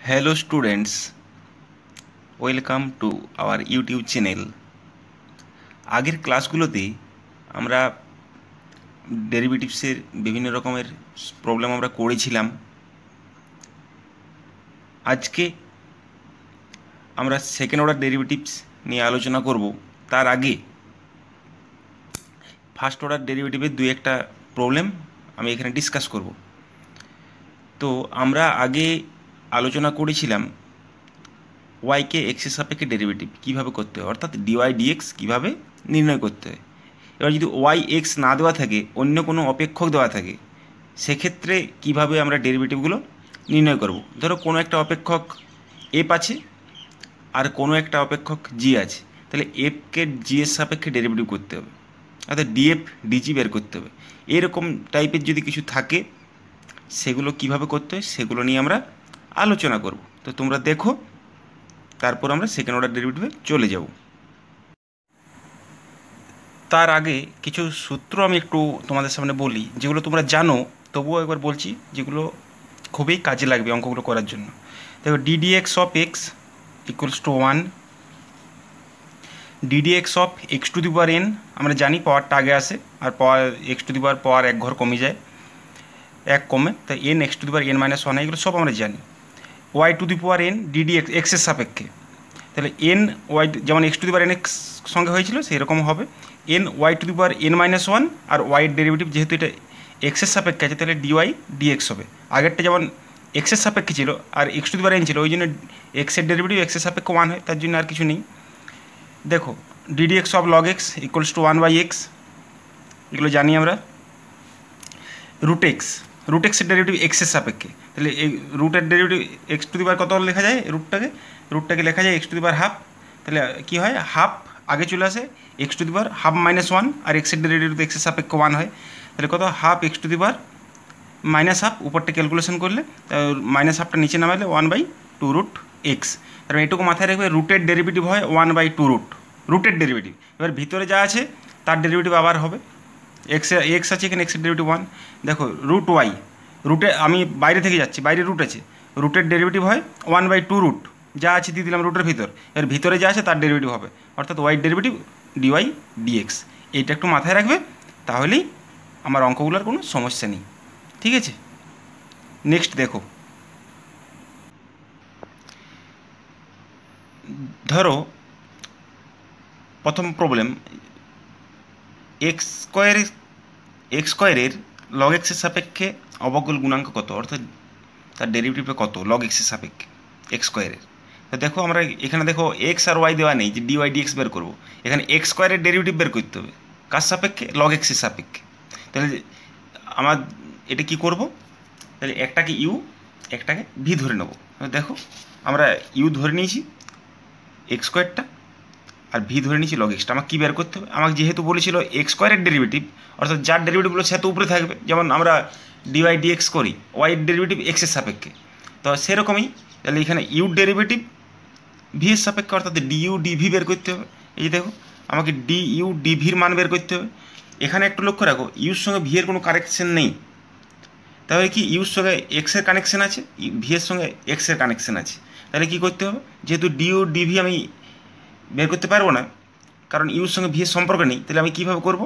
Hello students, welcome to our YouTube channel. আগের ক্লাসগুলোতে আমরা ডেরিভেটিভসের বিভিন্ন রকমের প্রবলেম আমরা করেছিলাম। আজকে আমরা সেকেন্ড অর্ডার ডেরিভেটিভস নিয়ে আলোচনা করব। তার আগে ফার্স্ট অর্ডার ডেরিভেটিভের দুই একটা প্রবলেম আমি এখানে ডিসকাস করব। তো আমরা আগে আলোচনা করেছিলাম ওয়াইকে এক্সের সাপেক্ষে ডেরিভেটিভ কীভাবে করতে হয়, অর্থাৎ ডিওয়াই ডিএক্স কীভাবে নির্ণয় করতে হয়। এবার যদি ওয়াই এক্স না দেওয়া থাকে, অন্য কোনো অপেক্ষক দেওয়া থাকে, সেক্ষেত্রে কীভাবে আমরা ডেরিভেটিভগুলো নির্ণয় করব। ধরো কোনো একটা অপেক্ষক এফ আছে আর কোনো একটা অপেক্ষক জি আছে, তাহলে এফকে জি এর সাপেক্ষে ডেরিভেটিভ করতে হবে, অর্থাৎ ডিএফ ডিজি বের করতে হবে। এরকম টাইপের যদি কিছু থাকে সেগুলো কিভাবে করতে হয় সেগুলো নিয়ে আমরা আলোচনা করব। তো তোমরা দেখো, তারপর আমরা সেকেন্ড অর্ডার ডেরিভেটিভে চলে যাব। তার আগে কিছু সূত্র আমি একটু তোমাদের সামনে বলি, যেগুলো তোমরা জানো, তবুও একবার বলছি, যেগুলো খুবই কাজে লাগবে অঙ্কগুলো করার জন্য। দেখো, ddx of x equals two 1, ddx of x to the power N, আমরা জানি পাওয়ারটা আগে আসে, আর পাওয়ার এক্স টু দি পাওয়ার এক ঘর কমে যায়, এক কমে, তাই n x to the power n minus one, এগুলো সব আমরা জানি। Y to the power n d d x এক্সের সাপেক্ষে, তাহলে এন ওয়াই যেমন x to the power n x সঙ্গে হয়েছিল সেই রকম হবে n y to the power n minus one, আর ওয়াইয়ের ডেরিভেটিভ যেহেতু এটা এক্সের সাপেক্ষে আছে তাহলে ডিওয়াই ডিএক্স হবে। আগেরটা যেমন এক্সের সাপেক্ষে ছিল আর x to the power n ছিল, ওই জন্য এক্সের ডেরিভেটিভ এক্সের সাপেক্ষে 1 হয়, তার জন্য আর কিছু নেই। দেখো, ddx of log x equals two 1/x, এগুলো জানি আমরা। রুট এক্সের ডেরিভেটিভ এক্সের সাপেক্ষে, তাহলে এই রুটের derivative x to the power কত লেখা যায়, রুটটাকে লেখা যায় x to the power half, তাহলে কী হয়, হাফ আগে চলে আসে, x to the power half minus one, আর এক্সের ডেরিভেটিভ এক্সের সাপেক্ষে 1 হয়, তাহলে কত, half x to the power minus half, উপরটা ক্যালকুলেশন করলে মাইনাস হাফটা নিচে নামালে 1/2 রুট এক্স। তারপরে এটুকু মাথায় রাখবে, রুটের ডেরিভেটিভ হয় 1/2 রুটের ডেরিভেটিভ। এবার ভিতরে যা আছে তার ডেরিভেটিভ আবার হবে, এক্স আছে এখানে, এক্সের ডেরিভেটিভ 1। দেখো, রুট ওয়াই, রুটে আমি বাইরে থেকে যাচ্ছি, বাইরে রুট আছে, রুটের ডেরিভেটিভ হয় 1/2 রুট, যা আছে দিয়ে দিলাম রুটের ভিতর, এর ভিতরে যা আছে তার ডেরিভেটিভ হবে, অর্থাৎ ওয়াইয়ের ডেরিভেটিভ ডিওয়াই ডিএক্স। এইটা একটু মাথায় রাখবে, তাহলেই আমার অঙ্কগুলোর কোনো সমস্যা নেই। ঠিক আছে, নেক্সট দেখো, ধরো প্রথম প্রবলেম, এক্স স্কোয়ারের লগ এক্সের সাপেক্ষে অবকল গুণাঙ্ক কত, অর্থাৎ তার ডেরিভেটিভটা কত লগ এক্সের সাপেক্ষে এক্স স্কোয়ারের। তো দেখো, আমরা এখানে দেখো এক্স আর ওয়াই দেওয়া নেই যে ডিওয়াই ডিএক্স বের করবো, এখানে এক্স স্কোয়ারের ডেরিভেটিভ বের করতে হবে, কার সাপেক্ষে, লগ এক্সের সাপেক্ষে। তাহলে আমার এটা কি করব, তাহলে একটাকে ইউ একটাকে ভি ধরে নেবো। দেখো, আমরা ইউ ধরে নিয়েছি এক্স স্কোয়ারটা, আর ভি ধরে নিয়েছি লগ এক্সটা। আমাকে কী বের করতে হবে, আমাকে যেহেতু বলেছিল এক্স স্কোয়ারের ডেরিভেটিভ, অর্থাৎ যার ডেরিভেটিভগুলো সে তো উপরে থাকবে, যেমন আমরা ডিওয়াই ডিএক্স করি, ওয়াইয়ের ডেরিভেটিভ এক্সের সাপেক্ষে, তো সেরকমই তাহলে এখানে ইউ ডেরিভেটিভ ভি এর সাপেক্ষে, অর্থাৎ ডিইউ ডিভি বের করতে হবে। এই যে দেখো, আমাকে ডিইউ ডিভির মান বের করতে হবে। এখানে একটু লক্ষ্য রাখো, ইউর সঙ্গে ভি এর কোনো কানেকশন নেই, তাহলে কি ইউর সঙ্গে এক্সের কানেকশন আছে, ভি এর সঙ্গে এক্সের কানেকশন আছে, তাহলে কী করতে হবে, যেহেতু ডিইউ ডিভি আমি বের করতে পারবো না, কারণ ইউর সঙ্গে ভি এর সম্পর্ক নেই, তাহলে আমি কীভাবে করব,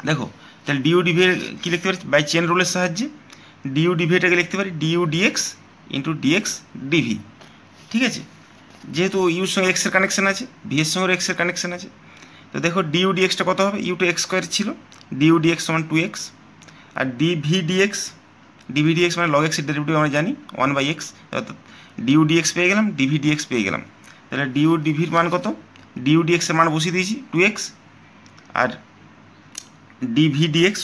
দেখো, তাহলে ডিইউ ডিভি কী লিখতে পারি, বাই চেন রুলের সাহায্যে ডিইউ ডিভি এটাকে লিখতে পারি du dx into dx dv. ঠিক আছে, যেহেতু ইউর সঙ্গে এক্সের কানেকশন আছে, ভি এর সঙ্গে এক্সের কানেকশন আছে, তো দেখো ডিইউ ডিএক্সটা কত হবে, ইউ টু এক্স স্কোয়ার ছিল, ডিইউ ডিএক্স সমান 2x, আর ডিভি ডিএক্স মানে লগ এক্সের ডেরিভেটিভ আমরা জানি 1/x, অর্থাৎ ডিইউ ডিএক্স পেয়ে গেলাম, ডিভি ডিএক্স পেয়ে গেলাম। তাহলে ডিইউ ডিভির মান কত, ডিইউ ডিএক্সের মান বসিয়ে দিয়েছি 2x, আর ডিভি ডিএক্স,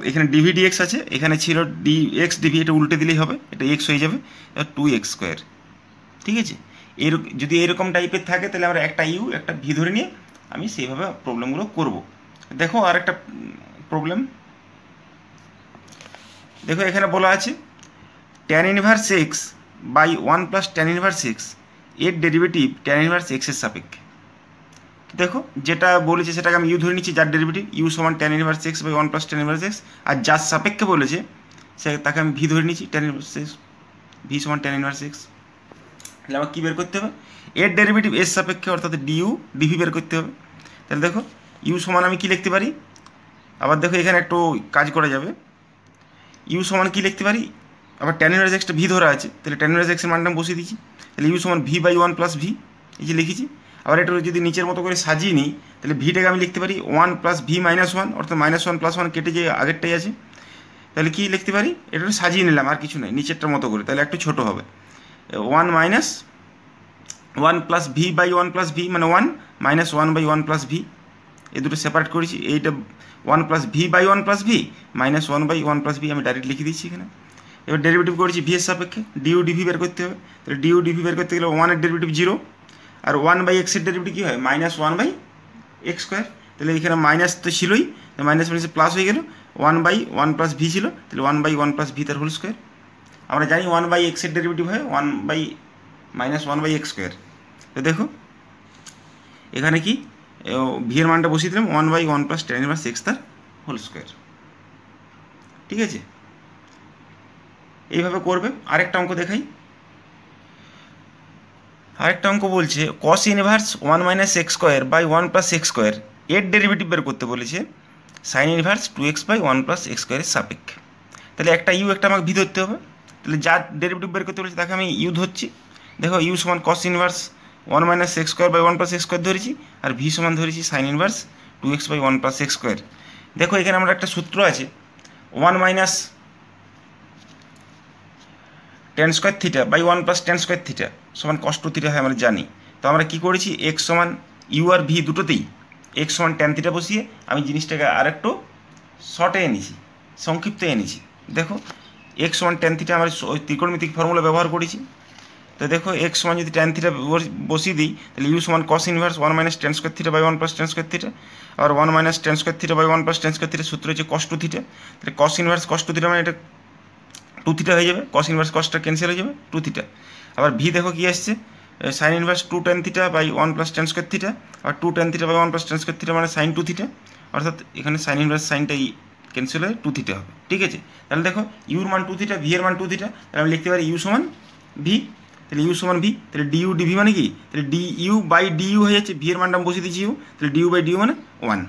এখানে ডিভি ডিএক্স আছে, এখানে ছিল ডিএক্স ডিভি, এটা উল্টে দিলেই হবে, এটা এক্স হয়ে যাবে, 2x স্কোয়ার। ঠিক আছে, যদি এরকম টাইপের থাকে তাহলে আমরা একটা ইউ একটা ভি ধরে নিয়ে আমি সেইভাবে প্রবলেমগুলো করব। দেখো, আর একটা প্রবলেম দেখো, এখানে বলা আছে tan inverse x by 1 plus tan inverse x এর ডেরিভেটিভ ট্যান ইনভার্স এক্সের সাপেক্ষে। দেখো, যেটা বলেছে সেটাকে আমি ইউ ধরে নিচ্ছি, যার ডেরিভেটিভ ইউ সমান tan inverse x by 1 plus tan inverse x, আর যার সাপেক্ষে বলেছে সে তাকে আমি ভি ধরে নিচ্ছি, ট্যান ইনভার্স এক্স, ভি সমান ট্যান ইনভার্স এক্স। তাহলে আমাকে কী বের করতে হবে, এর ডেরিভেটিভ এর সাপেক্ষে অর্থাৎ ডিইউ ডিভি বের করতে হবে। তাহলে দেখো ইউ সমান আমি কী লিখতে পারি, আবার দেখো এখানে একটু কাজ করা যাবে। ইউ সমান কী লিখতে পারি, আবার ট্যান ইনভার্স এক্সটা ভি ধরা আছে, তাহলে ট্যান ইনভার্স এক্সের মানটা বসিয়ে দিচ্ছি। তাহলে ইউ সমান ভি বাই 1 প্লাস ভি, এই যে লিখেছি। আবার একটু যদি নিচের মতো করে সাজিয়ে নিই, তাহলে ভিটাকে আমি লিখতে পারি 1 প্লাস ভি মাইনাস 1, অর্থাৎ -1 + 1 কেটে যে আগেরটাই আছে। তাহলে কী লিখতে পারি, এটা সাজিয়ে নিলাম আর কিছু নয়, নিচেরটার মতো করে, তাহলে একটু ছোটো হবে। 1 - 1 plus v by 1 plus v মানে 1 -1 বাই 1 প্লাস ভি, এই দুটো সেপারেট করেছি। এইটা 1 plus v by 1 plus v -1 by 1 plus v আমি ডাইরেক্ট লিখে দিচ্ছি এখানে। এবার ডেরিভেটিভ করেছি ভি এর সাপেক্ষে, ডিইউ ডিভি বের করতে হবে। তাহলে ডিইউ ডিভি বের করতে গেলে 1 এর ডেরিভেটিভ 0, আর 1 বাই এক্সের ডেরিভেটিভ কী হয়, -1 বাই এক্স স্কোয়ার। তাহলে এখানে মাইনাস তো ছিলই, মাইনাস মাইনাসে প্লাস হয়ে গেল, 1 বাই 1 প্লাস ভি ছিল, তাহলে 1 বাই 1 প্লাস ভি তার হোল স্কোয়ার। আমরা জানি 1 বাই এক্সের ডেরিভেটিভ হয় 1 বাই -1 বাই এক্স স্কোয়ার। তো দেখো এখানে কি ভি এর মানটা বসিয়ে দিলাম 1 by 1 plus tan inverse x তার হোল স্কোয়ার। ঠিক আছে, এইভাবে করবে। আরেকটা অঙ্ক দেখাই। আরেকটা অঙ্ক বলছে cos inverse 1 minus x square by 1 plus x square এর ডেরিভেটিভ বের করতে বলেছে sine inverse 2x by 1 plus x স্কোয়ারের সাপেক্ষে। তাহলে একটা ইউ একটা আমাকে ভি ধরতে হবে। তাহলে যার ডেরিভেটিভ বের করতে বলেছে তাকে আমি ইউ ধরছি। দেখো ইউ সমান cos inverse 1 minus x square by 1 plus x square ধরেছি, আর ভি সমান ধরেছি sine inverse 2x by 1 plus x square. দেখো এখানে আমরা একটা সূত্র আছে 1 minus tan square theta by 1 plus tan square theta সমান cos 2 থিটা হয় আমরা জানি। তো আমরা কী করেছি, এক্স সমান ইউ আর ভি দুটোতেই এক্স সমান tan থিটা বসিয়ে আমি জিনিসটাকে আরেকটু শর্টে এনেছি, সংক্ষিপ্ত এনেছি। দেখো এক্স সমান tan থিটা আমরা ওই ত্রিকোণমিতিক ফর্মুলা ব্যবহার করেছি। তো দেখো এক্স সমান যদি tan থিটা বসিয়ে দিই, তাহলে ইউ সমান cos inverse 1 minus tan square theta by 1 plus tan square theta, আর 1 minus tan square theta by 1 plus tan square theta সূত্র হচ্ছে cos 2 থিটা। তাহলে cos ইনভার্স cos 2 থিটা মানে এটা 2 থিটা হয়ে যাবে, cos ইনভার্স cosটা ক্যান্সেল হয়ে যাবে, 2 থিটা। আবার ভি দেখো কি আসছে, sine inverse 2 tan theta by 1 plus tan square theta, আর 2 tan theta by 1 plus tan square theta মানে সাইন 2 থিটা, অর্থাৎ এখানে সাইন ইনভার্স সাইনটাই ক্যান্সেল হয়ে 2 থিটা হবে। ঠিক আছে, তাহলে দেখো ইউর মান 2 থিটা, ভি এর মান 2 থিটা, তাহলে আমি লিখতে পারি ইউ সমান ভি। তাহলে ইউ সমান ভি, তাহলে ডিইউ ডিভি মানে কি, তাহলে ডিইউ বাই ডিইউ হয়ে যাচ্ছে, ভি এর মানটা বসিয়ে দিচ্ছি ইউ, তাহলে ডিইউ বাই ডিইউ মানে 1।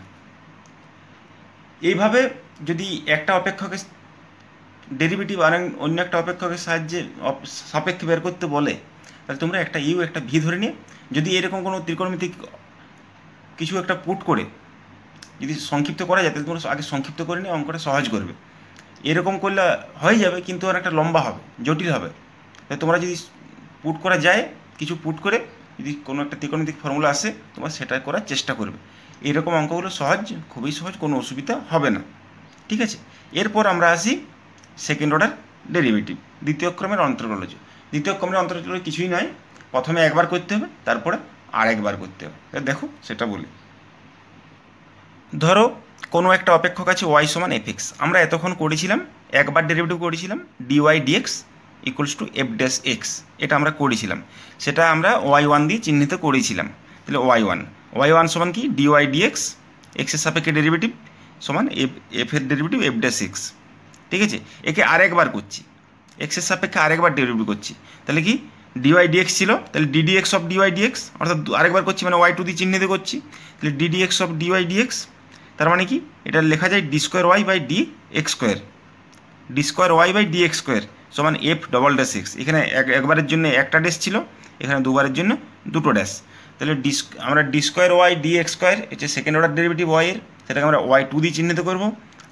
এইভাবে যদি একটা অপেক্ষকের ডেরিভেটিভ আর অন্য একটা অপেক্ষকের সাহায্যে সাপেক্ষে বের করতে বলে, তাহলে তোমরা একটা ইউ একটা ভি ধরে নিয়ে যদি এরকম কোনো ত্রিকোণমিতিক কিছু একটা পুট করে যদি সংক্ষিপ্ত করা যায়, তাহলে তোমরা আগে সংক্ষিপ্ত করে নিয়ে অঙ্কটা সহজ করবে। এরকম করলে হয়ে যাবে, কিন্তু অনেকটা লম্বা হবে, জটিল হবে। তাই তোমরা যদি পুট করা যায়, কিছু পুট করে যদি কোনো একটা ত্রিকোণমিতিক ফর্মুলা আসে, তোমরা সেটা করার চেষ্টা করবে। এরকম অঙ্কগুলো সহজ, খুবই সহজ, কোনো অসুবিধা হবে না। ঠিক আছে, এরপর আমরা আসি সেকেন্ড অর্ডার ডেরিভেটিভ, দ্বিতীয় ক্রমের অন্তর্গলজ। দ্বিতীয় ক্রমের অন্তর্গলজ কিছুই নয়, প্রথমে একবার করতে হবে, তারপরে আরেকবার করতে হবে। দেখো সেটা বলি। ধরো কোনো একটা অপেক্ষক আছে ওয়াই সমান এফ এক্স, আমরা এতক্ষণ করেছিলাম একবার ডেরিভেটিভ করেছিলাম dy dx equals to f dash x, এটা আমরা করেছিলাম, সেটা আমরা y1 দিয়ে চিহ্নিত করেছিলাম। তাহলে y1 সমান কি ডিওয়াই ডিএক্স, এক্সের সাপেক্ষে ডেরিভেটিভ সমান এফ এর ডেরিভেটিভ এফ ড্যাশ এক্স। ঠিক আছে, একে আরেকবার করছি, এক্সের সাপেক্ষে আরেকবার ডেরিভেটিভ করছি, তাহলে কি ডিওয়াই ডিএক্স ছিল, তাহলে ডিডিএক্স অফ ডিওয়াই ডিএক্স, অর্থাৎ আরেকবার করছি মানে y2 দিয়ে চিহ্নিত করছি, তাহলে ডিডিএক্স অফ ডিওয়াই ডিএক্স, তার মানে কি এটা লেখা যায় d square y by d x square, d square y by d x square সমান এফ ডবল ড্যাশ এক্স। এখানে একবারের জন্য একটা ড্যাশ ছিল, এখানে দুবারের জন্য দুটো ড্যাশ। তাহলে আমরা d square Y D x square হচ্ছে সেকেন্ড অর্ডার ডেরিভেটিভ ওয়াই এর, সেটাকে আমরা y2 দিয়ে চিহ্নিত করব,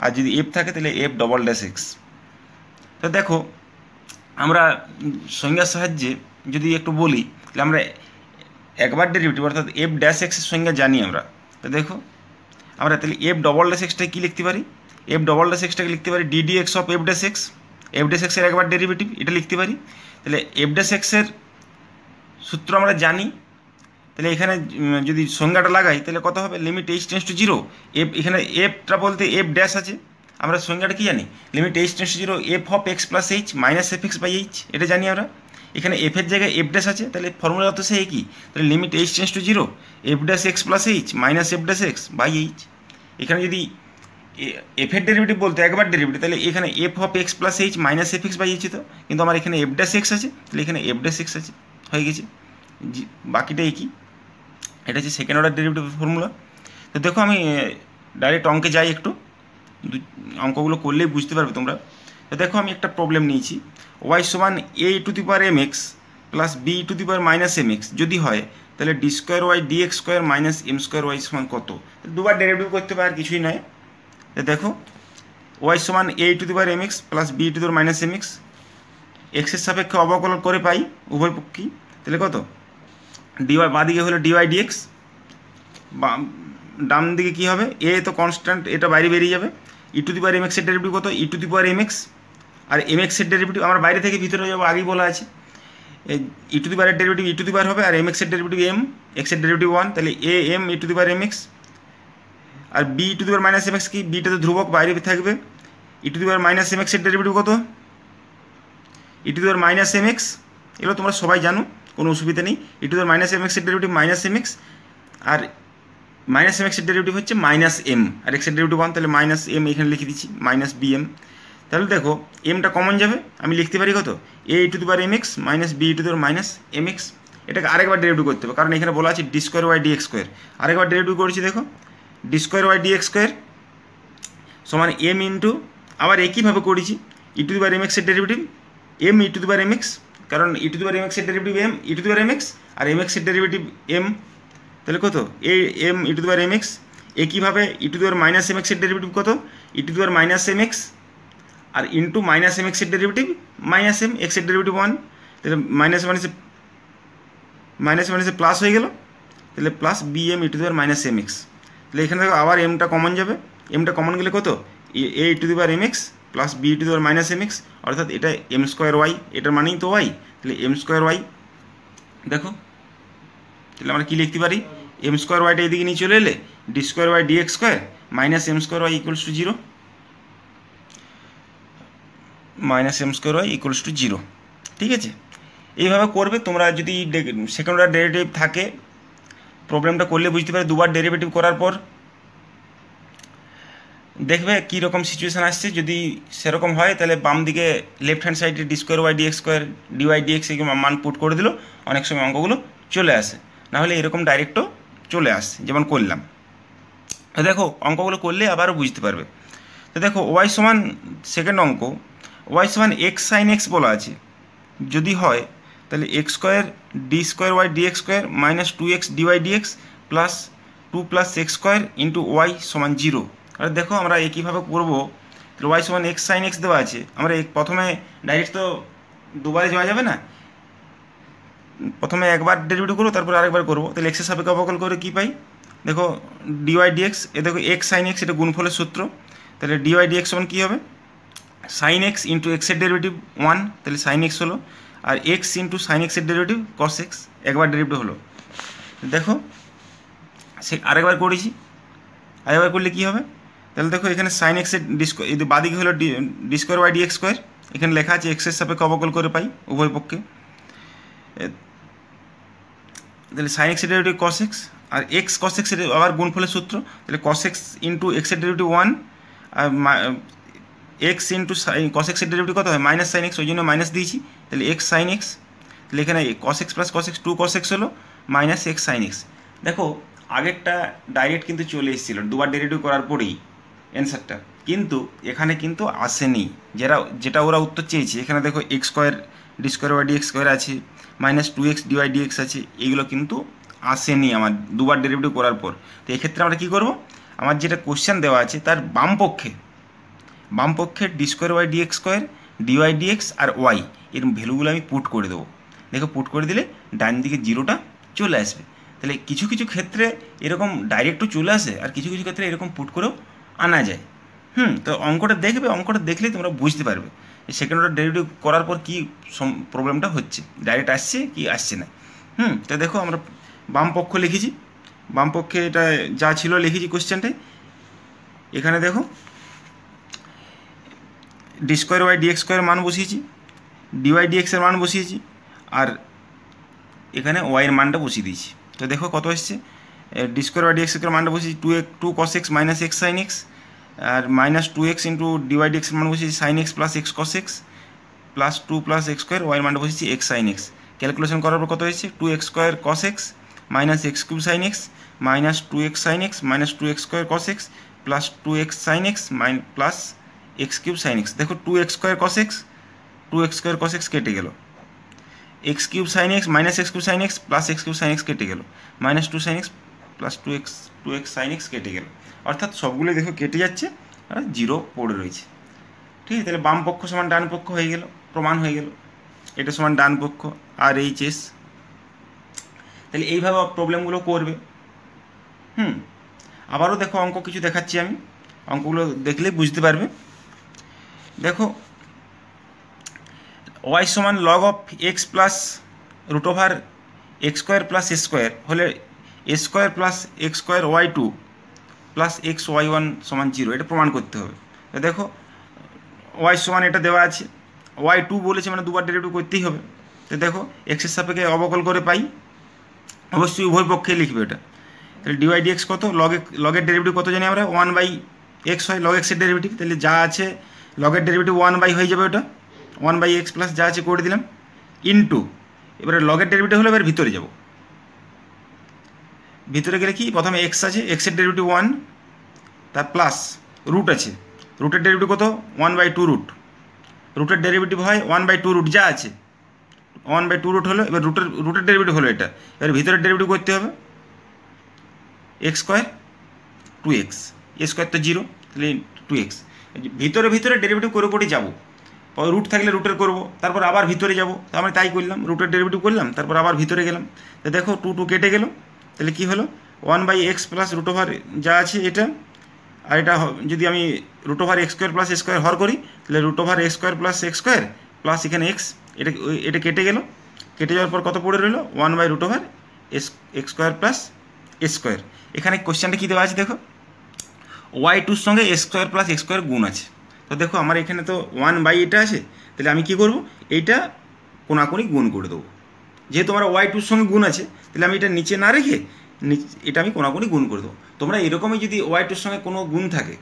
আর যদি এফ থাকে তাহলে এফ ডবল ড্যাশ এক্স। তো দেখো আমরা সংজ্ঞার সাহায্যে যদি একটু বলি, তাহলে আমরা একবার ডেরিভেটিভ অর্থাৎ এফ ড্যাশ এক্সের সংজ্ঞা জানি আমরা। তো দেখো আমরা তাহলে এফ ডবল ড্যাশ এক্সটাকে কী লিখতে পারি, এফ ডবল ড্যাশ এক্সটাকে লিখতে পারি DD x of F dash x, F dash এক্সের একবার ডেরিভেটিভ এটা লিখতে পারি। তাহলে এফ ড্যাশ এক্সের সূত্র আমরা জানি, তাহলে এখানে যদি সংজ্ঞাটা লাগাই তাহলে কত হবে, limit h tends to zero, F এখানে এফটা বলতে এফ ড্যাশ আছে, আমরা সংজ্ঞাটা কী জানি, limit h tends to zero f of x plus h minus f x by h, এটা জানি আমরা। এখানে এফের জায়গায় এফ ড্যাশ আছে, তাহলে ফর্মুলা তো সে একই, তাহলে limit h tends to zero f dash x plus h minus f dash x by h. এখানে যদি এফের ডেরিভেটিভ বলতে একবার ডেরিভেটিভ, তাহলে এখানে f of x plus h minus f x by h হতো, কিন্তু আমার এখানে এফ ড্যাশ এক্স আছে, তাহলে এখানে এফ ড্যাশ এক্স আছে। হয়ে গেছে, বাকিটা একই। এটা হচ্ছে সেকেন্ড অর্ডার ডেরিভেটিভ ফর্মুলা। তো দেখো আমি ডাইরেক্ট অঙ্কে যাই, একটু অঙ্কগুলো করলেই বুঝতে পারবে তোমরা। তো দেখো আমি একটা প্রবলেম নিয়েছি, ওয়াই সমান এ to the power M x plus B to the power minus M x যদি হয়, তাহলে d square Y D x square minus m square y সমান কত। দুবার ডেরিভেটিভ করতে পারে, আর কিছুই নয়। তো দেখো ওয়াই সমান এ to the power M x plus B to the power minus M X, এক্সের সাপেক্ষে অবকলন করে পাই উভয় পক্ষেই, তাহলে কত ডিওয়াই, বাঁ দিকে হলো ডিওয়াই ডিএক্স, ডান দিকে কী হবে, এ তো কনস্ট্যান্ট, এটা বাইরে বেরিয়ে যাবে। E to the power M এক্সের ডেরিভেটিভ কত, E to the power M X, আর এম এক্সের ডেরিভেটিভ আমরা বাইরে থেকে ভিতরে যাবো, আগেই বলা আছে। ই টু দি পাওয়ারের derivative E to the power হবে, আর এম এক্সের ডেরিভেটিভ এম, এক্সের ডেরিভেটিভ 1, তাহলে A M E to the power M X. আর B to the power minus M X কি, বিটা তো ধ্রুবক বাইরে থাকবে, E to the power minus M এক্সের ডেরিভেটিভ কত, E to the power minus M X, এগুলো তোমরা সবাই জানো, কোনো অসুবিধা নেই। E to the power minus M এক্সের ডেরিভেটিভ মাইনাস এম এক্স, আর মাইনাস এম এক্সের ডেরিভেটিভ হচ্ছে মাইনাস এম, আর এক্সের ডেরিভেটিভ 1, তাহলে মাইনাস এম এখানে লিখে দিচ্ছি, মাইনাস বি এম। তাহলে দেখো এমটা কমন যাবে, আমি লিখতে পারি কত, A to the power M X minus B to the power minus M X. এটাকে আরেকবার ডেরিভেটিভ করতে হবে, কারণ এখানে বলা আছে D square Y D x square. আরেকবার ডেরিভেটিভ করেছি, দেখো D square Y D x square সমান এম ইন্টু, আবার একইভাবে করেছি E to the power M এক্সের derivative M E to the power M X, কারণ E to the power M এক্সের derivative M E to the power M X, আর M এক্সের derivative M, তাহলে কত A M E to the power M X. একইভাবে E to the power minus M এক্সের derivative কত, E to the power minus M X, আর into minus M এক্সের derivative minus M, এক্সের derivative 1, তাহলে minus মাইনাসে প্লাস হয়ে গেল, তাহলে plus B M E to the power minus M X. তাহলে এখানে দেখো আবার এমটা কমন যাবে, এমটা কমন গেলে কত, A to the power M x plus B to the power minus M X, অর্থাৎ এটা এম স্কোয়ার ওয়াই, এটার মানেই তো ওয়াই, তাহলে এম স্কোয়ার ওয়াই। দেখো তাহলে আমরা কী লিখতে পারি, এম স্কোয়ার ওয়াইটা এদিকে নিয়ে চলে এলে d square Y D x square minus m square y equals to 0, minus m square y equals to 0। ঠিক আছে, এইভাবে করবে তোমরা। যদি সেকেন্ড অর্ডার ডেরিভেটিভ থাকে, প্রবলেমটা করলে বুঝতে পারে, দুবার ডেরিভেটিভ করার পর দেখবে কী রকম সিচুয়েশান আসছে। যদি সেরকম হয় তাহলে বাম দিকে লেফট হ্যান্ড সাইডে d square Y D x square dy dx এই মান পুট করে দিল, অনেক সময় অঙ্কগুলো চলে আসে, নাহলে এরকম ডাইরেক্টও চলে আসে যেমন করলাম। তো দেখো অঙ্কগুলো করলে আবারও বুঝতে পারবে। তো দেখো ওয়াই সমান, সেকেন্ড অঙ্ক, ওয়াই সমান এক্স সাইন এক্স বলা আছে, যদি হয় তাহলে x square d square Y D x square minus 2x dy dx plus 2 plus x square into y সমান 0। আর দেখো আমরা একইভাবে করবো, তাহলে ওয়াই সমান এক্স সাইন এক্স দেওয়া আছে, আমরা প্রথমে ডাইরেক্ট তো দুবারে যাওয়া যাবে না, প্রথমে একবার ডেরিভেটিভ করবো তারপর আরেকবার করবো। তাহলে এক্সের সাপেক্ষে অবকলন করে কী পাই, দেখো ডিওয়াই ডিএক্স, এ দেখো এক্স সাইন এক্স, এটা গুণফলের সূত্র, তাহলে ডিওয়াই ডিএক্স সমান কী হবে, সাইন এক্স ইন্টু এক্সের ডেরিভেটিভ 1, তাহলে সাইন এক্স হলো, আর এক্স ইন্টু সাইন এক্সের ডেরিভেটিভ কস এক্স, একবার ডেরিভেটিভ হলো। দেখো সে আরেকবার করেছি, আরেকবার করলে কী হবে, তাহলে দেখো এখানে সাইন এক্সের বাদিকে হলো d square Y D x square, এখানে লেখা আছে এক্সের সাপেক্ষে অবকল করে পাই উভয় পক্ষে, তাহলে সাইন এক্সের ডেরিভেটিভ কস এক্স, আর এক্স কস এক্সের আবার গুণফলের সূত্র, তাহলে কস এক্স ইন্টু এক্সের ডেরিভেটিভ 1, আর এক্স ইন্টু কস এক্সের ডেরিভেটিভ কত হয় মাইনাস সাইন এক্স, ওই জন্য মাইনাস দিয়েছি, তাহলে এক্স সাইন এক্স, তাহলে এখানে কস X plus cos x 2 cos x হলো মাইনাস এক্স সাইন এক্স। দেখো আগেরটা ডাইরেক্ট কিন্তু চলে এসেছিলো দুবার ডেরিভেটিভ করার পরেই অ্যান্সারটা, কিন্তু এখানে কিন্তু আসেনি, যেটা ওরা উত্তর চেয়েছে। এখানে দেখো x square d square Y D x square আছে, মাইনাস 2x ডিওয়াই ডিএক্স আছে, এগুলো কিন্তু আসেনি আমার দুবার ডেরিভেটিভ করার পর। তো এক্ষেত্রে আমরা কী করব, আমার যেটা কোশ্চেন দেওয়া আছে তার বাম পক্ষে D square Y D x square dy DX আর ওয়াই এর ভ্যালুগুলো আমি পুট করে দেবো। দেখো পুট করে দিলে ডান দিকে 0টা চলে আসবে। তাহলে কিছু কিছু ক্ষেত্রে এরকম ডাইরেক্টও চলে আসে, আর কিছু কিছু ক্ষেত্রে এরকম পুট করেও আনা যায়। তো অঙ্কটা দেখবে, অঙ্কটা দেখলেই তোমরা বুঝতে পারবে সেকেন্ড অর্ডার ডেরিভেটিভ করার পর কী প্রবলেমটা হচ্ছে, ডাইরেক্ট আসছে কি আসছে না। তো দেখো আমরা বাম পক্ষ লিখেছি, বাম পক্ষে এটা যা ছিল লিখেছি কোশ্চেনটায়। এখানে দেখো D square Y D x square মান বসিয়েছি, ডিওয়াই ডিএক্সের মান বসিয়েছি, আর এখানে ওয়াইয়ের মানটা বসিয়ে দিয়েছি। তো দেখো কত এসছে, D square Y DX square মানটা বসিয়েছি 2 cos X minus X sine X, আর মাইনাস 2x ইন্টু ডিওয়াই ডিএক্সের মান বসিয়েছি sine x plus X cos X plus 2 plus x square, ওয়াইয়ের মানটা বসিয়েছি এক্স সাইন এক্স। ক্যালকুলেশন করার পর কত হয়েছে 2x square cos x minus x cube sine x minus 2x sine x minus 2x square cos x plus 2x sine x plus x cube sine x. দেখো 2x square cos x 2x square cos x কেটে গেল, x cube sine x minus x cube sine x plus x cube sine x কেটে গেল, minus 2 sine x plus 2x sine x কেটে গেল। অর্থাৎ সবগুলো দেখো কেটে যাচ্ছে আর 0 পড়ে রয়েছে। ঠিক আছে, তাহলে বাম পক্ষ সমান ডান পক্ষ হয়ে গেল, প্রমাণ হয়ে গেল এটা সমান ডান পক্ষ আর এইচএস। তাহলে এইভাবে প্রবলেমগুলো করবে। আবারও দেখো অঙ্ক কিছু দেখাচ্ছি আমি, অঙ্কগুলো দেখলে বুঝতে পারবে। দেখো ওয়াই সমান log of x plus root over X square plus A square হলে A square plus x square Y two plus x Y one সমান 0, এটা প্রমাণ করতে হবে। দেখো ওয়াই সমান এটা দেওয়া আছে, ওয়াই টু বলেছে মানে দুবার ডেরিভেটিভ করতেই হবে। তো দেখো এক্সের সাপেক্ষে অবকল করে পাই, অবশ্যই উভয় পক্ষে লিখবে এটা। তাহলে ডিওয়াই ডিএক্স কত, লগের ডেরিভেটিভ কত জানি আমরা 1/x হয়, লগ এক্সের ডেরিভেটিভ, তাহলে যা আছে লগের ডেরিভেটিভ 1 হয়ে যাবে, ওটা 1/x প্লাস যা আছে করে দিলাম ইনটু, এবারে লগের ডেরিভেটিভ হলে এবার ভিতরে যাব, ভিতরে গেলে কি প্রথমে এক্স আছে, এক্সের ডেরিভেটিভ 1, তার প্লাস রুট আছে, রুটের ডেরিভেটিভ কত 1/2 রুট, রুটের ডেরিভেটিভ হয় 1/2 রুট যা আছে 1/2 রুট হলো, এবার রুটের ডেরিভেটিভ হলো এটা, এবার ভিতরের ডেরিভেটিভ করতে হবে এক্স স্কোয়ার 2x, এ স্কোয়ার তো 0 তাহলে 2x, ভিতরে ডেরিভেটিভ করে করে যাবো, রুট থাকলে রুটের করবো, তারপর আবার ভিতরে যাবো, তো আমরা তাই করলাম, রুটের ডেরিভেটিভ করলাম তারপর আবার ভিতরে গেলাম। তো দেখো 2 কেটে গেল, তাহলে কী হলো 1/x প্লাস রুট ওভার যা আছে এটা, আর এটা যদি আমি root over X square plus A square হর করি তাহলে root over X square plus x square plus এখানে এক্স, এটা কেটে গেল, কেটে যাওয়ার পর কত পড়ে রইল 1/রুট over X square plus A square. এখানে কোশ্চেনটা কী দেওয়া আছে দেখো, ওয়াই টুর সঙ্গে X square plus x square গুণ আছে। তো দেখো আমার এখানে তো 1/, এটা আছে, তাহলে আমি কী করবো এইটা কোনাকুনি গুণ করে দেবো, যেহেতু আমার ওয়াই টুর সঙ্গে গুণ আছে তাহলে আমি এটা নিচে না রেখে এটা আমি কোনাকুনি গুণ করে দেবো। তোমরা এরকমই যদি ওয়াই টুর সঙ্গে কোনো গুণ থাকে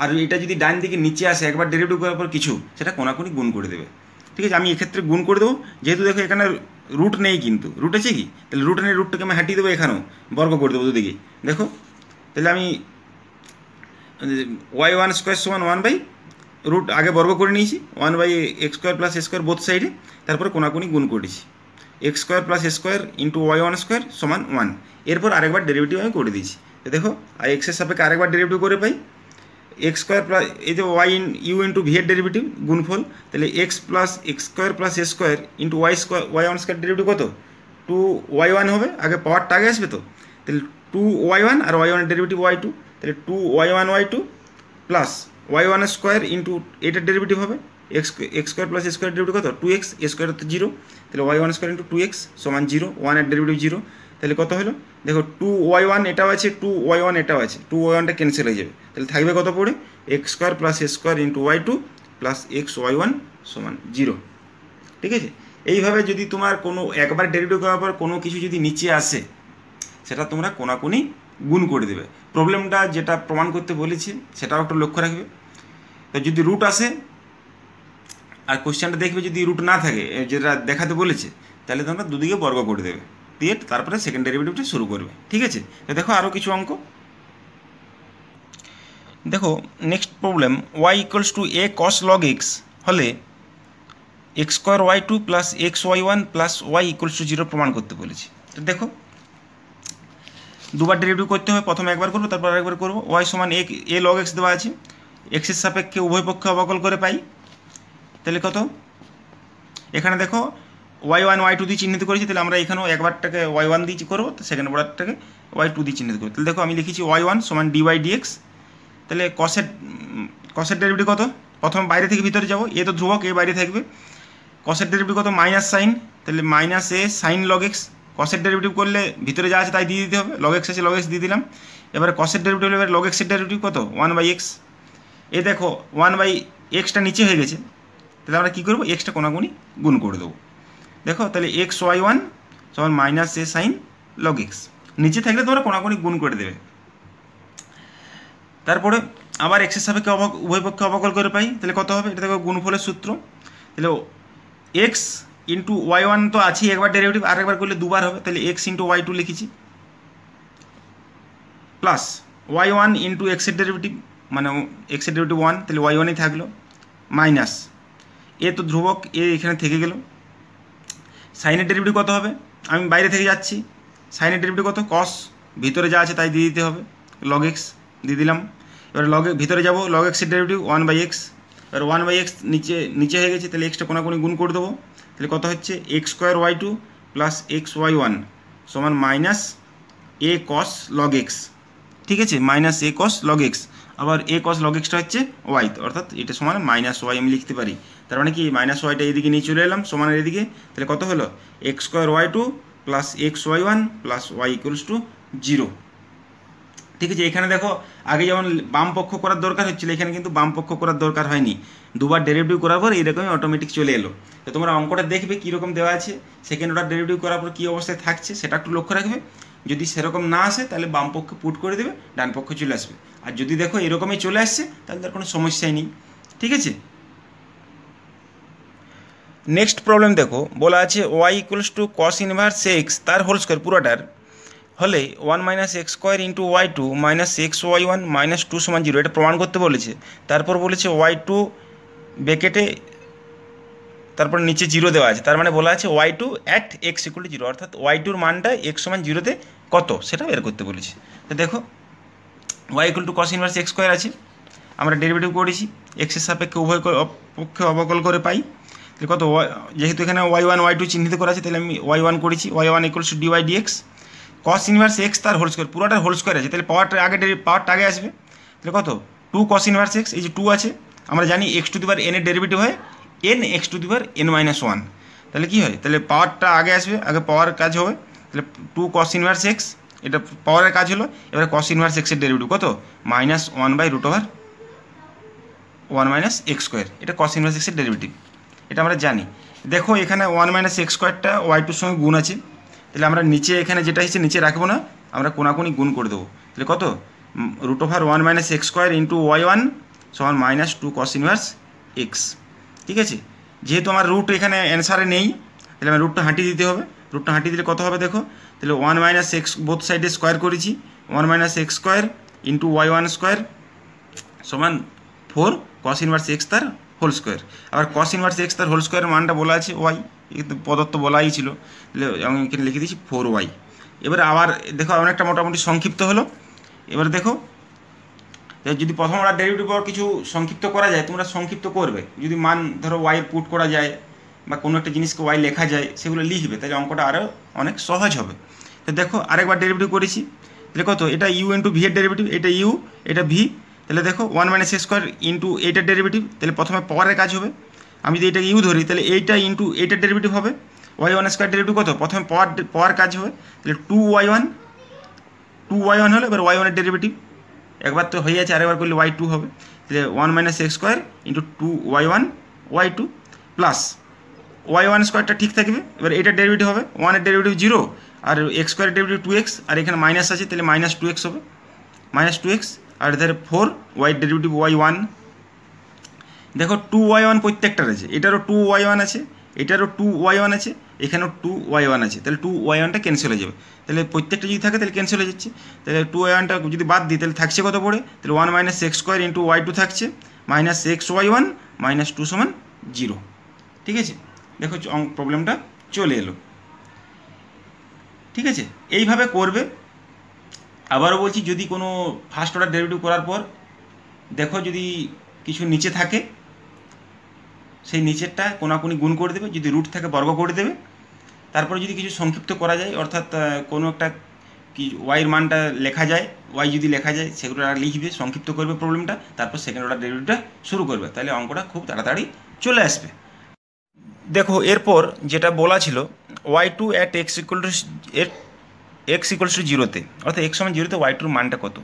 আর এটা যদি ডান দিকে নিচে আসে একবার ডেরিভেটিভ করার পর কিছু, সেটা কোনাকুনি গুণ করে দেবে। ঠিক আছে, আমি এক্ষেত্রে গুণ করে দেবো, যেহেতু দেখো এখানে রুট নেই, কিন্তু রুট আছে কি, তাহলে রুট নেই, রুটটাকে আমি হাঁটিয়ে দেবো, এখানেও বর্গ করে দেবো দুদিকে। দেখো তাহলে আমি y1 স্কোয়ার সমান 1/, রুট আগে বর্গ করে নিয়েছি 1/x square plus A square both সাইডে, তারপরে কোনাকুনি গুণ করেছি x square plus A square into y1 square সমান 1, এরপর আরেকবার ডেরিভেটিভ আমি করে দিয়েছি। তো দেখো আর এক্সের সাপেক্ষে আরেকবার ডেরিভেটিভ করে পাই এক্স স্কোয়ার প্লাস এই যে ইউ ইন্টু ভি এর ডেরিভেটিভ গুণফল, তাহলে X plus x square plus A square into y1 square derivative কত 2y1 হবে, আগে পাওয়ারটা আগে আসবে, তো তাহলে 2y1 আর y1 এর ডেরিভেটিভ y2, তাহলে 2y1 y2 plus y1 square into এটার ডেরিভেটিভ হবে x square plus A square derivative কত 2x, এ স্কোয়ার তো 0, তাহলে y1 স্কোয়ার ইন্টু 2x সমান 0, 1 এর ডেরিভেটিভ 0, তাহলে কত হলো দেখো 2y1 এটাও আছে 2y1 এটাও আছে, 2y1টা ক্যান্সেল হয়ে যাবে, তাহলে থাকবে কত পড়ে X square plus A square into y2 plus X y1 সমান 0। ঠিক আছে, এইভাবে যদি তোমার কোনো একবার ডেরিভেটিভ করার পর কোনো কিছু যদি নিচে আসে সেটা তোমরা কোনাকুনি গুণ করে দেবে। প্রবলেমটা যেটা প্রমাণ করতে বলেছি সেটাও একটু লক্ষ্য রাখবে। তো যদি রুট আসে আর কোশ্চেনটা দেখবে যদি রুট না থাকে যেটা দেখাতে বলেছে, তাহলে তোমরা দুদিকে বর্গ করে দেবে, দিয়ে তারপরে সেকেন্ড ডেরিভেটিভটা শুরু করবে। ঠিক আছে, তো দেখো আরও কিছু অঙ্ক দেখো। Next problem y equals to a cos log x হলে x square y2 plus X y1 plus y equals to 0 প্রমাণ করতে বলেছি। তো দেখো দুবার ডেরিভেটিভ করতে হবে, প্রথমে একবার করবো তারপর আরেকবার করবো। y সমান a log x দেওয়া আছে, এক্সের সাপেক্ষে উভয় পক্ষে অবকল করে পাই, তাহলে কত এখানে দেখো y1 y2 দিয়ে চিহ্নিত করেছি, তাহলে আমরা এখানেও একবারটাকে y1 দিয়ে করবো, সেকেন্ড বর্ডারটাকে y2 দিয়ে চিহ্নিত করবো। তাহলে দেখো আমি লিখেছি y1 সমান dy dx, তাহলে কসের ডেরিভেটিভ কত, প্রথম বাইরে থেকে ভিতরে যাবো, এ তো ধ্রুবক, এ বাইরে থাকবে, কসের ডেরিভেটিভ কত মাইনাস সাইন, তাহলে মাইনাস এ সাইন লগ এক্স, কসের ডেরিভেটিভ করলে ভিতরে যা আছে তাই দিয়ে দিতে হবে, লগ এক্স আছে লগ এক্স দিয়ে দিলাম। এবারে কসের ডেরিভেটিভ হলে এবার লগ এক্সের ডেরিভেটিভ কত 1/x, এ দেখো 1/xটা নিচে হয়ে গেছে, তাহলে আমরা কী করবো এক্সটা কোনাকুনি গুণ করে দেবো। দেখো তাহলে এক্স y1 সমান মাইনাস এ সাইন লগ এক্স, নিচে থাকলে তোমরা কোনাকুনি গুণ করে দেবে। তারপরে আবার এক্সের সাপেক্ষে উভয় পক্ষে অবকল করে পাই, তাহলে কত হবে, এটা দেখো গুণফলের সূত্র, তাহলে এক্স ইন্টু ওয়াই ওয়ান তো আছেই একবার ডেরিভেটিভ, আর একবার করলে দুবার হবে, তাহলে এক্স ইন্টু ওয়াই টু লিখেছি, প্লাস ওয়াই ওয়ান ইন্টু এক্সের ডেরিভেটিভ মানে এক্সের ডেরিভেটিভ ওয়ান, তাহলে ওয়াই ওয়ানই থাকলো, মাইনাস এ তো ধ্রুবক এ এখানে থেকে গেল। সাইনের ডেরিভেটিভ কত হবে, আমি বাইরে থেকে যাচ্ছি, সাইনের ডেরিভেটিভ কত কস, ভিতরে যা আছে তাই দিয়ে দিতে হবে, লগ এক্স দিয়ে দিলাম। এবার লগে ভিতরে যাব, লগ এক্সের ডেরিভেটিভ ওয়ান বাই এক্স, এবার ওয়ান বাই এক্স নিচে হয়ে গেছে, তাহলে এক্সটা কোনাকুনি গুণ করে দেবো, তাহলে কত হচ্ছে x square Y two plus x Y one সমান minus a cos log x, ঠিক আছে, minus a cos log x. আবার এ কস লগ এক্সটা হচ্ছে ওয়াই, অর্থাৎ এটা সমান মাইনাস ওয়াই আমি লিখতে পারি। তার মানে কি মাইনাস ওয়াইটা এদিকে নিয়ে চলে এলাম সমানের এদিকে, তাহলে কত হলো x square Y two plus x Y one plus y equals to zero. ঠিক আছে, এখানে দেখো আগে যেমন বাম পক্ষ করার দরকার হচ্ছিল, এখানে কিন্তু বাম পক্ষ করার দরকার হয়নি, দুবার ডেরিভেটিভ করার পর এইরকমই অটোমেটিক চলে এলো। তো তোমরা অঙ্কটা দেখবে কীরকম দেওয়া আছে, সেকেন্ড অর্ডার ডেরিভেটিভ করার পর কী অবস্থায় থাকছে সেটা একটু লক্ষ্য রাখবে। যদি সেরকম না আসে তাহলে বাম পক্ষে পুট করে দেবে, ডান পক্ষে চলে আসবে। আর যদি দেখো এরকমই চলে আসছে তাহলে তার কোনো সমস্যাই নেই। ঠিক আছে, নেক্সট প্রবলেম দেখো, বলা আছে y equals to cos inverse x তার হোল স্কোয়ার পুরোটার হলে one minus x square into Y two minus x Y one minus two সমান জিরো, এটা প্রমাণ করতে বলেছে। তারপর বলেছে ওয়াই টু ব্র্যাকেটে তারপর নিচে জিরো দেওয়া আছে, তার মানে বলা আছে y two at x equal to zero, অর্থাৎ ওয়াই টুর মানটা এক্স সমান জিরোতে কত সেটা বের করতে বলেছে। তো দেখো y equal to cos inverse x square আছে, আমরা ডেরিভেটিভ করেছি, এক্সের সাপেক্ষে উভয় পক্ষে অবকল করে পাই, তাহলে কত যেহেতু এখানে ওয়াই ওয়ান ওয়াই টু চিহ্নিত করা আছে তাহলে আমি ওয়াই ওয়ান করেছি, y one equals to dy dx cos inverse x তার হোল স্কোয়ার পুরোটার হোল স্কোয়ার আছে, তাহলে পাওয়ারটা আগে আসবে, তাহলে কত টু কস ইনভার্স এক্স, এই যে টু আছে আমরা জানি x to the power N এর ডেরিভেটিভ হয় N x to the power n minus one, তাহলে কী হয়, তাহলে পাওয়ারটা আগে আসবে, আগে পাওয়ার কাজ হবে, তাহলে টু কস ইনভার্স এক্স এটা পাওয়ারের কাজ হলো, এবারে কস ইনভার্স এক্সের ডেরিভেটিভ কত minus one by root over one minus x square, এটা কস ইনভার্স এক্সের ডেরিভেটিভ, এটা আমরা জানি। দেখো এখানে ওয়ান মাইনাস এক্স স্কোয়ারটা ওয়াই টুর সঙ্গে গুণ আছে, তাহলে আমরা নিচে এখানে যেটা হিসেবে নিচে রাখবো না, আমরা কোনাকুনি গুণ করে দেবো, তাহলে কত root over one minus x square into Y one সমান minus two cos inverse X. ঠিক আছে, যেহেতু আমার রুট এখানে অ্যান্সারে নেই তাহলে আমার রুটটা হাঁটিয়ে দিতে হবে, রুটটা হাঁটিয়ে দিলে কত হবে দেখো, তাহলে ওয়ান মাইনাস এক্স বোথ সাইডে স্কোয়ার করেছি, one minus x square into Y one square সমান ফোর কস ইনভার্স এক্স তার হোল স্কোয়ার। আবার কস ইনভার্স এক্স তার হোল স্কোয়ারের মানটা বলা আছে ওয়াই, কিন্তু প্রদত্ত বলাই ছিল, তাহলে আমি এখানে লিখে দিয়েছি ফোর ওয়াই। এবারে আবার দেখো অনেকটা মোটামুটি সংক্ষিপ্ত হলো। এবার দেখো যদি প্রথম অর্ডার ডেরিভেটিভ পাওয়ার কিছু সংক্ষিপ্ত করা যায় তোমরা সংক্ষিপ্ত করবে, যদি মান ধরো ওয়াই পুট করা যায় বা কোনো একটা জিনিসকে ওয়াই লেখা যায় সেগুলো লিখবে, তাহলে অঙ্কটা আরও অনেক সহজ হবে। তো দেখো আরেকবার ডেরিভেটিভ করেছি, তাহলে কত এটা ইউ ইন্টু ভি এর ডেরিভেটিভ, এটা ইউ এটা ভি, তাহলে দেখো one minus x square into এইটার ডেরিভেটিভ, তাহলে প্রথমে পাওয়ারের কাজ হবে, আমি যদি এটাকে ইউ ধরি তাহলে এইটা ইন্টু এইটার ডেরিভেটিভ হবে, ওয়াই ওয়ান স্কোয়ার ডেরিভেটিভ কত প্রথমে পাওয়ার কাজ হবে, তাহলে টু ওয়াই ওয়ান হলো, এবার ওয়াই ওয়ানের ডেরিভেটিভ একবার তো হয়ে আছে, আরেকবার করলে ওয়াই টু হবে, তাহলে one minus x square into two Y one Y two plus Y one স্কোয়ারটা ঠিক থাকবে, এবার এটার ডেরিভেটিভ হবে ওয়ানের ডেরিভেটিভ জিরো আর এক্স স্কোয়ারের ডেরিভেটিভ টু এক্স, আর এখানে মাইনাস আছে তাহলে মাইনাস টু এক্স হবে, মাইনাস টু এক্স, আর এধারে four Y derivative Y one. দেখো টু ওয়াই ওয়ান প্রত্যেকটার আছে, এটারও টু ওয়াই ওয়ান আছে, এটারও টু ওয়াই ওয়ান আছে, এখানেও টু ওয়াই ওয়ান আছে, তাহলে টু ওয়াই ওয়ানটা ক্যান্সেল হয়ে যাবে, তাহলে প্রত্যেকটা যদি থাকে তাহলে ক্যান্সেল হয়ে যাচ্ছে, তাহলে টু ওয়াই ওয়ানটা যদি বাদ দিই তাহলে থাকছে কত পড়ে, তাহলে one minus x square into Y two থাকছে minus x Y one minus two সমান জিরো। ঠিক আছে, দেখো প্রবলেমটা চলে এলো। ঠিক আছে, এইভাবে করবে। আবারও বলছি যদি কোনো ফার্স্ট অর্ডার ডেরিভেটিভ করার পর দেখো যদি কিছু নিচে থাকে সেই নিচেরটা কোনাকুনি গুণ করে দেবে, যদি রুট থাকে বর্গ করে দেবে, তারপরে যদি কিছু সংক্ষিপ্ত করা যায় অর্থাৎ কোনো একটা কি ওয়াইয়ের মানটা লেখা যায়, ওয়াই যদি লেখা যায় সেগুলো লিখবে, সংক্ষিপ্ত করবে প্রবলেমটা, তারপর সেকেন্ড অর্ডার ডেরিভেটিভটা শুরু করবে, তাহলে অঙ্কটা খুব তাড়াতাড়ি চলে আসবে। দেখো এরপর যেটা বলা ছিল y two at x equals to জিরোতে, অর্থাৎ এক্স সমান জিরোতে ওয়াই টুর মানটা কত।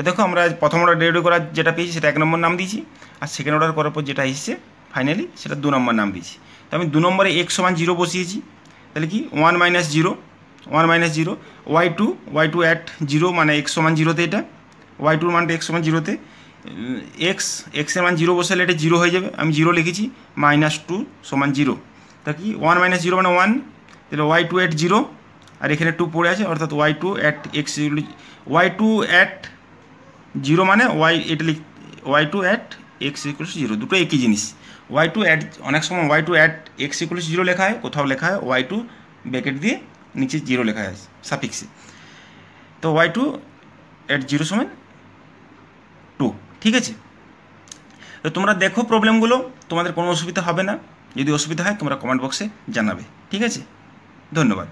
দেখো আমরা প্রথম অর্ডার ডেরিভেটিভ করার যেটা পেয়েছি সেটা এক নম্বর নাম দিয়েছি, আর সেকেন্ড অর্ডার করার পর যেটা এসেছে ফাইনালি সেটা দু নম্বর নাম দিয়েছি। তো আমি দু নম্বরে এক্স সমান জিরো বসিয়েছি, তাহলে কি one minus zero y two at zero মানে এক্স সমান জিরোতে, এটা ওয়াই টুর মানটা এক্স সমান জিরোতে, এক্সের মান জিরো বসালে এটা জিরো হয়ে যাবে, আমি জিরো লিখেছি মাইনাস টু সমান জিরো, তা কি 1 মাইনাস জিরো মানে 1, তাহলে ওয়াই টু অ্যাট জিরো, আর এখানে 2 পড়ে আছে, অর্থাৎ Y two at X, Y two at zero মানে Y two at x equals zero, দুটো একই জিনিস। ওয়াই টু অ্যাট, অনেক সময় Y two at x equals zero লেখা হয়, কোথাও লেখা হয় ওয়াই টু ব্র্যাকেট দিয়ে নিচে জিরো লেখা হয় সাফিক্সে। তো ওয়াই টু অ্যাট জিরো সমান 2, ঠিক আছে। তো তোমরা দেখো প্রবলেমগুলো, তোমাদের কোনো অসুবিধা হবে না। যদি অসুবিধা হয় তোমরা কমেন্ট বক্সে জানাবে, ঠিক আছে। ধন্যবাদ।